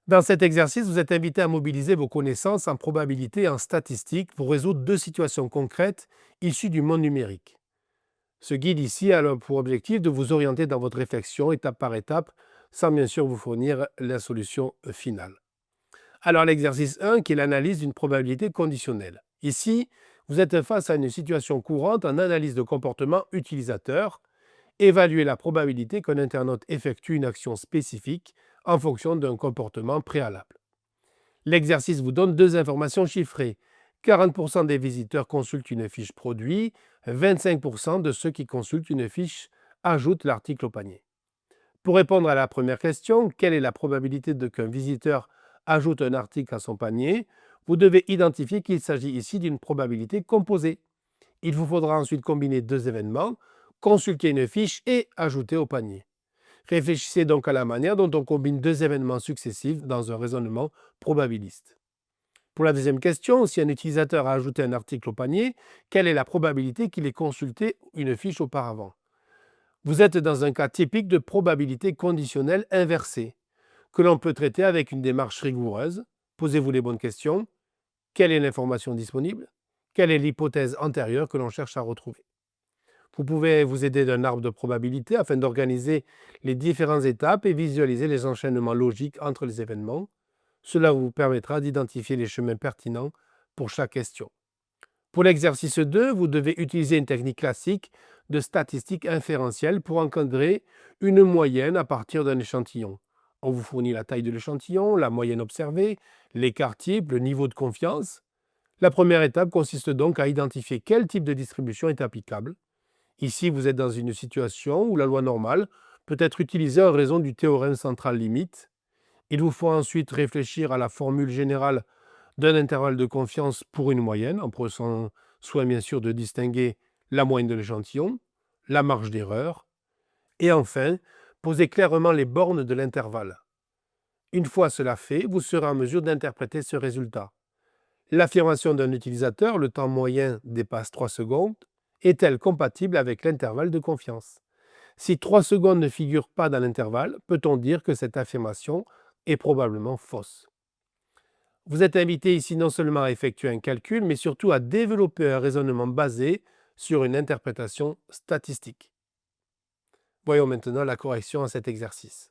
Dans cet exercice, vous êtes invité à mobiliser vos connaissances en probabilité et en statistique pour résoudre deux situations concrètes issues du monde numérique. Ce guide ici a pour objectif de vous orienter dans votre réflexion étape par étape, sans bien sûr vous fournir la solution finale. Alors l'exercice 1, qui est l'analyse d'une probabilité conditionnelle. Ici, vous êtes face à une situation courante en analyse de comportement utilisateur. Évaluer la probabilité qu'un internaute effectue une action spécifique en fonction d'un comportement préalable. L'exercice vous donne deux informations chiffrées. 40% des visiteurs consultent une fiche produit, 25% de ceux qui consultent une fiche ajoutent l'article au panier. Pour répondre à la première question, quelle est la probabilité qu'un visiteur ajoute un article à son panier? Vous devez identifier qu'il s'agit ici d'une probabilité composée. Il vous faudra ensuite combiner deux événements, consulter une fiche et ajouter au panier. Réfléchissez donc à la manière dont on combine deux événements successifs dans un raisonnement probabiliste. Pour la deuxième question, si un utilisateur a ajouté un article au panier, quelle est la probabilité qu'il ait consulté une fiche auparavant? Vous êtes dans un cas typique de probabilité conditionnelle inversée, que l'on peut traiter avec une démarche rigoureuse. Posez-vous les bonnes questions. Quelle est l'information disponible? Quelle est l'hypothèse antérieure que l'on cherche à retrouver? Vous pouvez vous aider d'un arbre de probabilité afin d'organiser les différentes étapes et visualiser les enchaînements logiques entre les événements. Cela vous permettra d'identifier les chemins pertinents pour chaque question. Pour l'exercice 2, vous devez utiliser une technique classique de statistique inférentielle pour encadrer une moyenne à partir d'un échantillon. On vous fournit la taille de l'échantillon, la moyenne observée, l'écart type, le niveau de confiance. La première étape consiste donc à identifier quel type de distribution est applicable. Ici, vous êtes dans une situation où la loi normale peut être utilisée en raison du théorème central limite. Il vous faut ensuite réfléchir à la formule générale d'un intervalle de confiance pour une moyenne, en prenant soin bien sûr de distinguer la moyenne de l'échantillon, la marge d'erreur, et enfin, poser clairement les bornes de l'intervalle. Une fois cela fait, vous serez en mesure d'interpréter ce résultat. L'affirmation d'un utilisateur, le temps moyen dépasse 3 secondes, est-elle compatible avec l'intervalle de confiance? Si 3 secondes ne figurent pas dans l'intervalle, peut-on dire que cette affirmation est probablement fausse? Vous êtes invité ici non seulement à effectuer un calcul, mais surtout à développer un raisonnement basé sur une interprétation statistique. Voyons maintenant la correction à cet exercice.